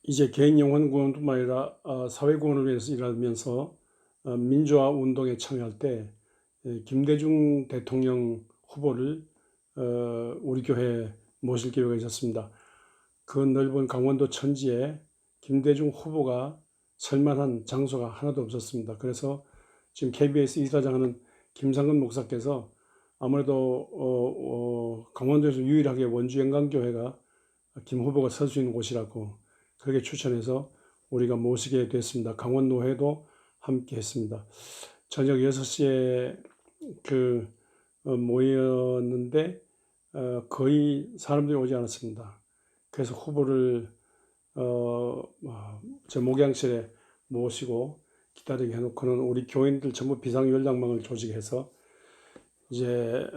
이제 개인 영혼 구원뿐만 아니라 사회 구원을 위해서 일하면서 민주화 운동에 참여할 때 김대중 대통령 후보를 우리 교회에 모실 계획이 있었습니다. 그 넓은 강원도 천지에 김대중 후보가 설만한 장소가 하나도 없었습니다. 그래서 지금 KBS 이사장하는 김상근 목사께서 아무래도 강원도에서 유일하게 원주 영광교회가 김 후보가 설 수 있는 곳이라고 그렇게 추천해서 우리가 모시게 됐습니다. 강원노회도 함께 했습니다. 저녁 6시에 모였는데 거의 사람들이 오지 않았습니다. 그래서 후보를 제 목양실에 모시고 기다리게 해놓고는 우리 교인들 전부 비상연락망을 조직해서 이제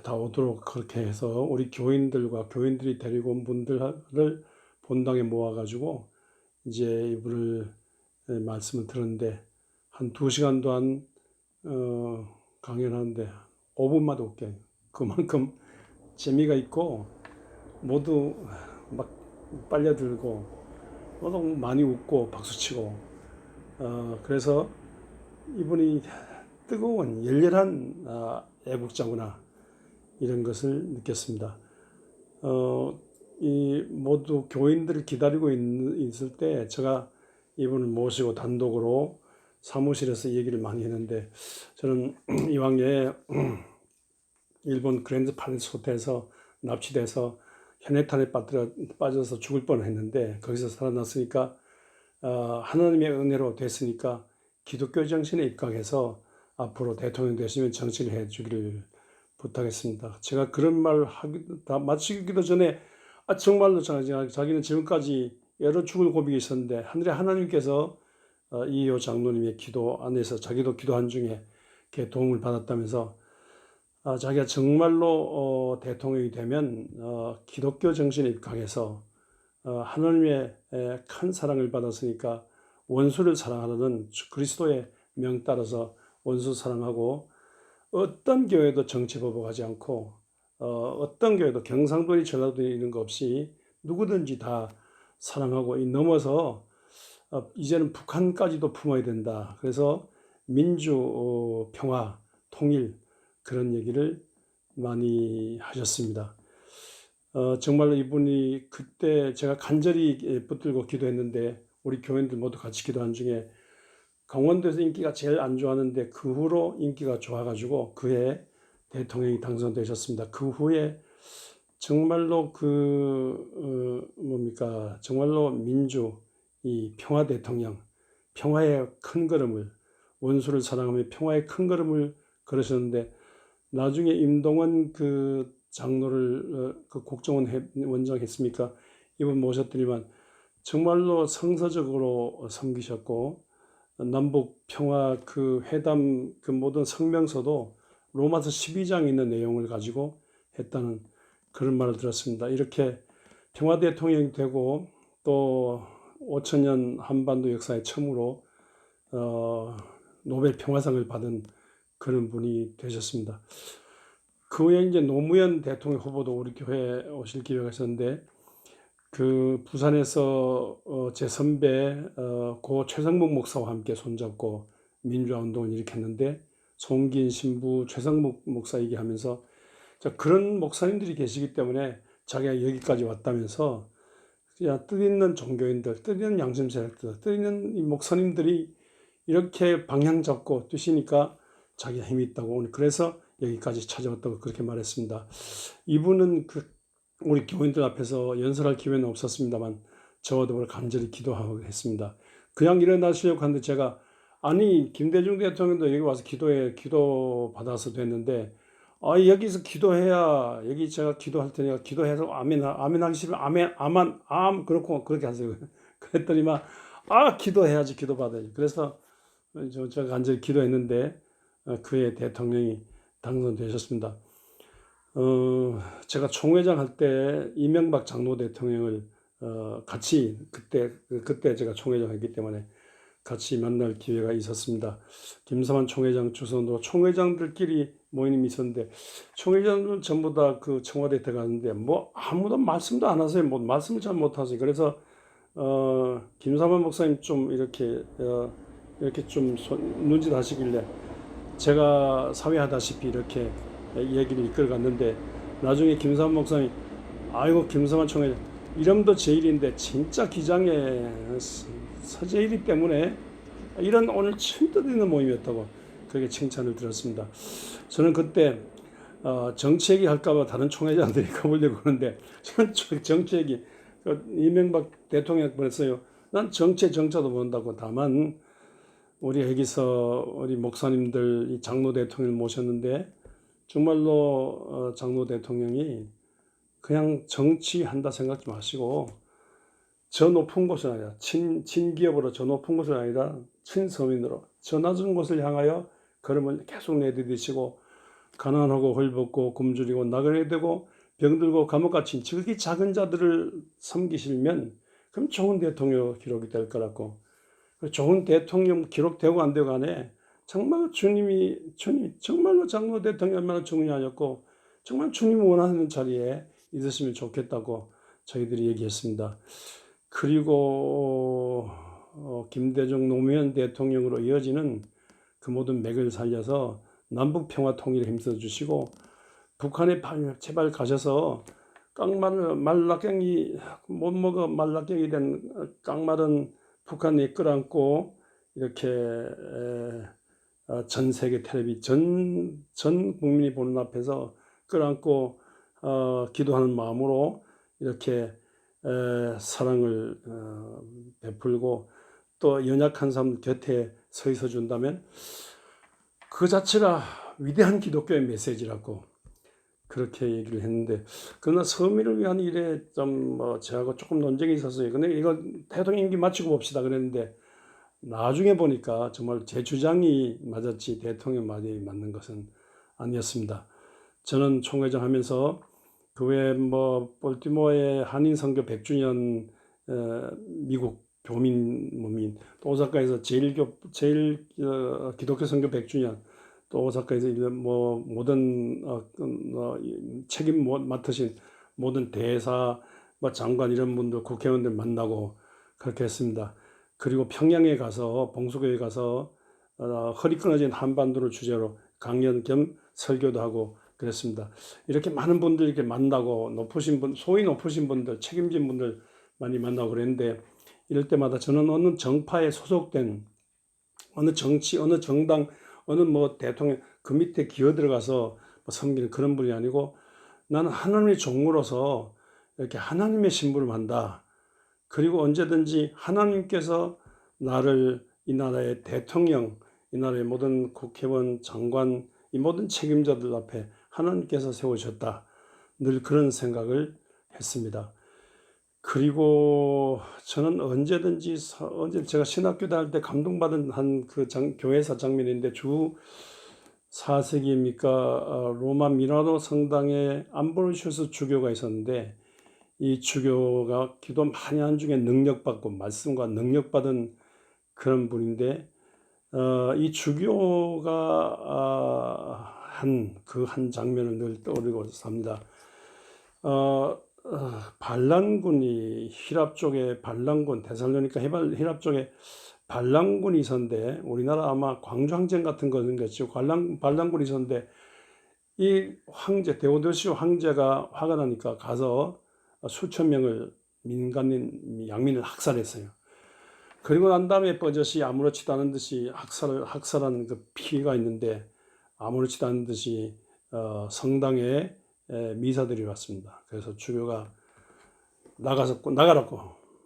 다 오도록 그렇게 해서 우리 교인들과 교인들이 데리고 온 분들을 본당에 모아가지고 이제 이분을 말씀을 들었는데 한 2시간도 안 강연하는데 5분마다 웃겨요. 그만큼 재미가 있고 모두 막 빨려들고 모두 많이 웃고 박수치고 그래서 이분이 뜨거운 열렬한 애국자구나 이런 것을 느꼈습니다. 이 모두 교인들을 기다리고 있을 때 제가 이분을 모시고 단독으로 사무실에서 얘기를 많이 했는데 저는 이왕에 일본 그랜드 팔레스 호텔에서 납치돼서 현해탄에 빠져서 죽을 뻔했는데 거기서 살아났으니까 하나님의 은혜로 됐으니까 기독교 정신에 입각해서 앞으로 대통령 되시면 정치를 해주기를 부탁했습니다. 제가 그런 말 다 마치기도 전에 정말로 자기는 지금까지 여러 죽을 고비가 있었는데 하늘의 하나님께서 이효 장로님의 기도 안에서 자기도 기도한 중에 이렇게 도움을 받았다면서 자기가 정말로 대통령이 되면 기독교 정신에 입각해서 하나님의 큰 사랑을 받았으니까 원수를 사랑하는 그리스도의 명 따라서 원수 사랑하고 어떤 교회도 정치 보복하지 않고 어떤 교회도 경상도니 전라도니 이런 거 없이 누구든지 다 사랑하고 넘어서 이제는 북한까지도 품어야 된다. 그래서 민주, 평화, 통일 그런 얘기를 많이 하셨습니다. 정말로 이분이 그때 제가 간절히 붙들고 기도했는데 우리 교인들 모두 같이 기도한 중에 강원도에서 인기가 제일 안 좋았는데 그 후로 인기가 좋아가지고 그해 대통령이 당선되셨습니다. 그 후에 정말로 정말로 민주 이 평화 대통령, 평화의 큰 걸음을 원수를 사랑하며 평화의 큰 걸음을 걸으셨는데 나중에 임동원 그 장로를 그 국정원 원장 했습니까? 이분 모셨더니만 정말로 성서적으로 섬기셨고 남북 평화 그 회담 그 모든 성명서도 로마서 12장에 있는 내용을 가지고 했다는 그런 말을 들었습니다. 이렇게 평화 대통령이 되고 또 5천년 한반도 역사에 처음으로 노벨 평화상을 받은 그런 분이 되셨습니다. 그 후에 이제 노무현 대통령 후보도 우리 교회에 오실 기회가 있었는데 그 부산에서 제 선배 고 최상목 목사와 함께 손잡고 민주화 운동을 일으켰는데 송기인 신부 최상목 목사 얘기하면서 그런 목사님들이 계시기 때문에 자기가 여기까지 왔다면서 뜻있는 종교인들, 뜻있는 양심세력들, 뜻있는 이 목사님들이 이렇게 방향 잡고 뛰시니까 자기가 힘이 있다고 그래서 여기까지 찾아왔다고 그렇게 말했습니다. 이분은 우리 교인들 앞에서 연설할 기회는 없었습니다만 저와 더불어 간절히 기도하고 했습니다. 그냥 일어나시려고 하는데 제가 아니 김대중 대통령도 여기 와서 기도 받아서 됐는데 여기서 기도해야 여기 제가 기도할 테니까 기도해서 아멘 하기 싫으면 아멘 그렇고 그렇게 하세요. 그랬더니만 기도해야지 기도 받아야지. 그래서 제가 간절히 기도했는데 그의 대통령이 당선되셨습니다. 제가 총회장 할 때 이명박 장로 대통령을 같이 그때 제가 총회장 했기 때문에 같이 만날 기회가 있었습니다. 김사만 총회장 주선으로 총회장들끼리 모임이 있었는데 총회장들은 전부 다 그 청와대에 들어가는데 뭐 아무도 말씀도 안 하세요. 뭐 말씀을 잘 못 하세요. 그래서 김사만 목사님 좀 이렇게 좀 눈짓 하시길래 제가 사회하다시피 이렇게 얘기를 이끌어갔는데, 나중에 김사만 목사님, 아이고 김사만 총회 이름도 제일인데 진짜 기장의 서제일이 때문에 이런 오늘 처음 있는 모임이었다고 그렇게 칭찬을 들었습니다. 저는 그때 정치 얘기 할까봐 다른 총회장들이 가보려고 하는데, 저는 정치 얘기, 이명박 대통령 그랬어요. 난 정치도 모른다고. 다만 우리 여기서 우리 목사님들 이 장로 대통령을 모셨는데, 정말로 장로 대통령이 그냥 정치한다 생각지 마시고, 저 높은 곳은 아니라 친기업으로 저 높은 곳은 아니라 친서민으로 저 낮은 곳을 향하여 걸음을 계속 내디디시고, 가난하고 헐벗고 굶주리고 나그네 되고 병들고 감옥 갇힌 저기 작은 자들을 섬기시면 그럼 좋은 대통령 기록이 될 거라고. 좋은 대통령 기록되고 안 되고 간에 정말 주님 정말로 장로 대통령이 얼마나 중요하였고 정말 주님 원하는 자리에 있으시면 좋겠다고 저희들이 얘기했습니다. 그리고 김대중 노무현 대통령으로 이어지는 그 모든 맥을 살려서 남북 평화 통일에 힘써 주시고, 북한에 제발 가셔서 말라깽이 못 먹어 말라깽이 된 깡마른 북한에 끌어안고 이렇게 전 세계 텔레비 전 국민이 보는 앞에서 끌어안고 기도하는 마음으로 이렇게 사랑을 베풀고 또 연약한 사람 곁에 서 있어 준다면 그 자체가 위대한 기독교의 메시지라고 그렇게 얘기를 했는데, 그러나 서민을 위한 일에 좀 저하고 조금 논쟁이 있었어요. 근데 이거 대통령 임기 마치고 봅시다 그랬는데, 나중에 보니까 정말 제 주장이 맞았지 대통령 말이 맞는 것은 아니었습니다. 저는 총회장 하면서 그 외에 볼티모어의 한인 선교 100주년, 미국 교민 또 오사카에서 제일 기독교 선교 100주년, 또 오사카에서 모든 책임 맡으신 모든 대사 장관 이런 분들 국회의원들 만나고 그렇게 했습니다. 그리고 평양에 가서 봉수교에 가서 허리 끊어진 한반도를 주제로 강연 겸 설교도 하고 그랬습니다. 이렇게 많은 분들 이렇게 만나고 소위 높으신 분들, 책임진 분들 많이 만나고 그랬는데, 이럴 때마다 저는 어느 정파에 소속된 어느 정치, 어느 정당, 어느 대통령 그 밑에 기어 들어가서 섬기는 그런 분이 아니고, 나는 하나님의 종으로서 이렇게 하나님의 심부름 한다. 그리고 언제든지 하나님께서 나를 이 나라의 대통령, 이 나라의 모든 국회의원, 장관, 이 모든 책임자들 앞에 하나님께서 세우셨다. 늘 그런 생각을 했습니다. 그리고 저는 언제 제가 신학교 다닐 때 감동받은 한 교회사 장면인데, 주 4세기입니까? 로마 미라노 성당에 암브로시우스 주교가 있었는데, 이 주교가 기도 많이 한 중에 능력받고 말씀과 능력받은 그런 분인데, 이 주교가 한 장면을 늘 떠올리고 삽니다. 반란군이 히랍 쪽에 데살로니가 히랍 쪽에 반란군이 있었는데, 우리나라 아마 광주항쟁 같은 거는 거죠. 반란군이 있었는데, 이 황제 데오도시오 황제가 화가 나니까 가서 수천 명을 양민을 학살했어요. 그리고 난 다음에 버젓이 아무렇지도 않은 듯이 학살한 그 피해가 있는데, 아무렇지도 않은 듯이 성당에 미사들이 왔습니다. 그래서 주교가 나가라고,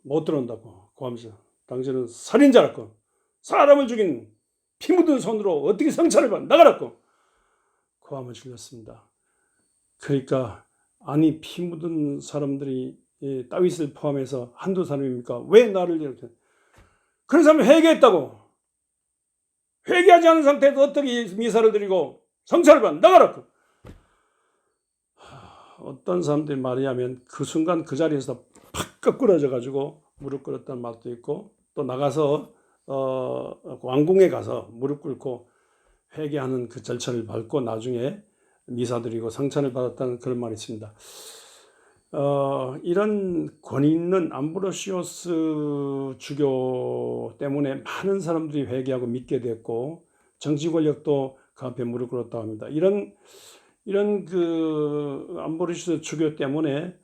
못 들어온다고 고하면서, 당신은 살인자라고, 사람을 죽인 피 묻은 손으로 어떻게 성찰을 받아, 나가라고 고함을 질렀습니다. 그러니까 아니 피 묻은 사람들이 다윗을 포함해서 한두 사람입니까? 왜 나를 이렇게, 그런 사람이 회개했다고, 회개하지 않은 상태에서 어떻게 미사를 드리고 성찰을 받아, 나가라고. 어떤 사람들이 말하자면 그 순간 그 자리에서 팍 거꾸러져 가지고 무릎 꿇었다는 말도 있고, 또 나가서 왕궁에 가서 무릎 꿇고 회개하는 그 절차를 밟고 나중에 미사드리고 성찬을 받았다는 그런 말이 있습니다. 이런 권위 있는 암브로시오스 주교 때문에 많은 사람들이 회개하고 믿게 됐고 정치 권력도 그 앞에 무릎 꿇었다고 합니다. 이런 그 암브로시오스 주교 때문에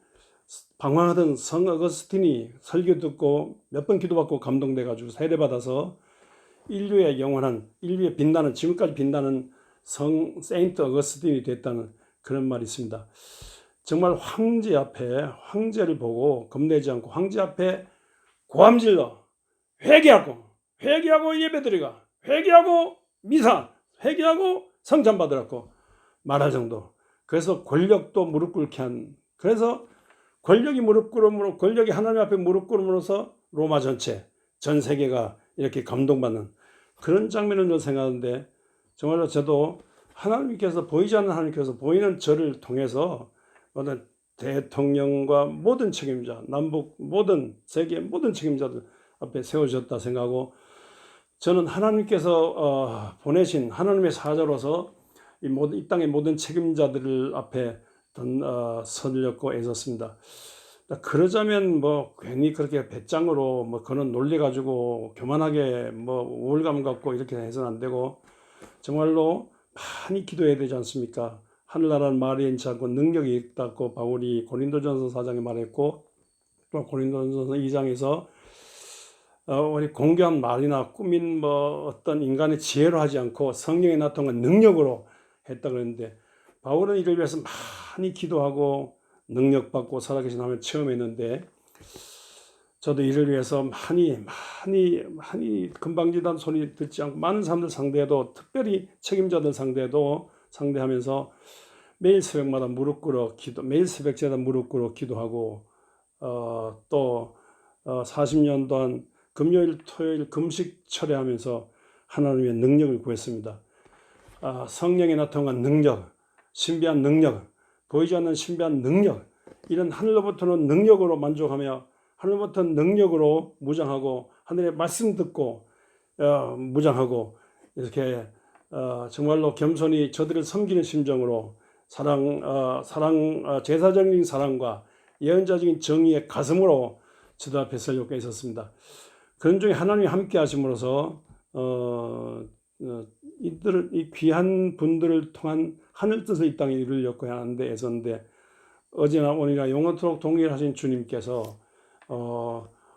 방황하던 성 어거스틴이 설교 듣고 몇 번 기도받고 감동돼 가지고 세례받아서 인류의 영원한, 인류의 빛나는, 지금까지 빛나는 성 세인트 어거스틴이 됐다는 그런 말이 있습니다. 정말 황제 앞에, 황제를 보고 겁내지 않고 황제 앞에 고함질러 회개하고 예배드리가, 회개하고 미사, 회개하고 성찬 받으라고 말할 정도. 그래서 권력도 무릎 꿇게 한, 그래서 권력이 무릎 꿇음으로, 권력이 하나님 앞에 무릎 꿇음으로써 로마 전체, 전 세계가 이렇게 감동받는 그런 장면을 저 생각하는데, 정말로 저도 하나님께서, 보이지 않는 하나님께서 보이는 저를 통해서 모든 대통령과 모든 책임자, 남북 모든 세계 모든 책임자들 앞에 세워졌다 생각하고, 저는 하나님께서 보내신 하나님의 사자로서 이 땅의 모든 책임자들 앞에 서렸고 애썼습니다. 그러자면 뭐 괜히 그렇게 배짱으로 뭐 그런 논리 가지고 교만하게 뭐 우월감 갖고 이렇게 해서는 안 되고, 정말로 많이 기도해야 되지 않습니까? 하늘나라는 말이 있지 않고 능력이 있다고 바울이 고린도전서 4장에 말했고, 또 고린도전서 2장에서 우리 공교한 말이나 꾸민 뭐 어떤 인간의 지혜로 하지 않고 성령에 나타난 능력으로 했다 그랬는데, 바울은 이를 위해서 많이 기도하고 능력받고 살아계신 하나님을 체험했는데, 저도 이를 위해서 많이 금방지단 소리 듣지 않고 많은 사람들 상대에도, 특별히 책임자들 상대하면서 매일 새벽마다 무릎 꿇어 기도, 매일 새벽제다 무릎 꿇어 기도하고, 또 40년 동안 금요일 토요일 금식 철회하면서 하나님의 능력을 구했습니다. 성령에 나타난 능력, 신비한 능력, 보이지 않는 신비한 능력, 이런 하늘로부터는 능력으로 만족하며 하늘로부터 능력으로 무장하고 하늘의 말씀 듣고 무장하고, 이렇게 정말로 겸손히 저들을 섬기는 심정으로 제사적인 사랑과 예언자적인 정의의 가슴으로 저들 앞에 설교가 있었습니다. 그런 중에 하나님이 함께 하심으로써 이 귀한 분들을 통한 하늘 뜻을 이 땅에 이루려고 하는데 애썼는데, 어제나 오늘이나 영원토록 동일하신 주님께서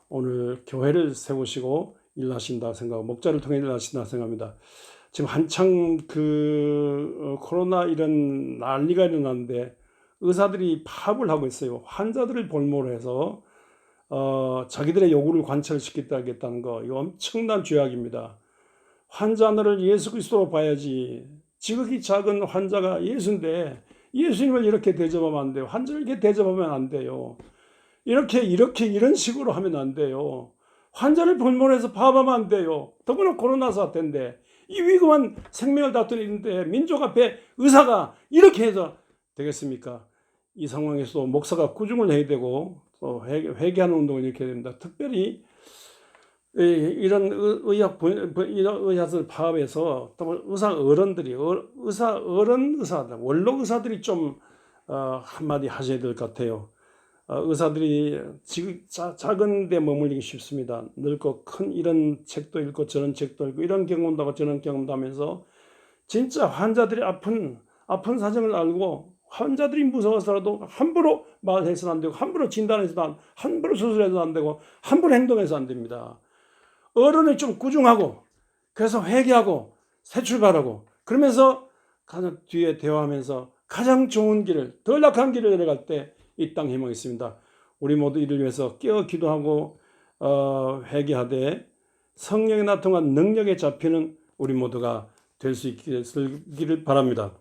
오늘 교회를 세우시고 일하신다 생각하고 목자를 통해 일하신다 생각합니다. 지금 한창 코로나 이런 난리가 일어났는데 의사들이 파업을 하고 있어요. 환자들을 볼모로 해서 자기들의 요구를 관철시키겠다는 거, 이거 엄청난 죄악입니다. 환자 하나를 예수 그리스도로 봐야지. 지극히 작은 환자가 예수인데 예수님을 이렇게 대접하면 안 돼요. 환자를 이렇게 대접하면 안 돼요. 이런 식으로 하면 안 돼요. 환자를 볼모로 해서 파업하면 안 돼요. 더구나 코로나 사태인데, 이 위급한 생명을 다투는데 민족 앞에 의사가 이렇게 해서 되겠습니까? 이 상황에서도 목사가 꾸중을 해야 되고 또 회개하는 운동을 일으켜야 됩니다. 특별히 이런 의학들 파업에서 또 의사들, 원로 의사들이 좀 한마디 하셔야 될 것 같아요. 의사들이 지금 작은 데 머물리기 쉽습니다. 늙고 큰 이런 책도 읽고 저런 책도 읽고 이런 경험도 하고 저런 경험도 하면서 진짜 환자들이 아픈 사정을 알고, 환자들이 무서워서라도 함부로 말해서는 안 되고, 함부로 진단해서도 함부로 수술해서도 안 되고, 함부로 행동해서 안 됩니다. 어른을 좀 꾸중하고, 그래서 회개하고 새 출발하고, 그러면서 가장 뒤에 대화하면서 가장 좋은 길을, 덜 악한 길을 내려갈 때 이 땅 희망이 있습니다. 우리 모두 이를 위해서 깨어 기도하고 회개하되 성령에 나타난 능력에 잡히는 우리 모두가 될 수 있기를 바랍니다.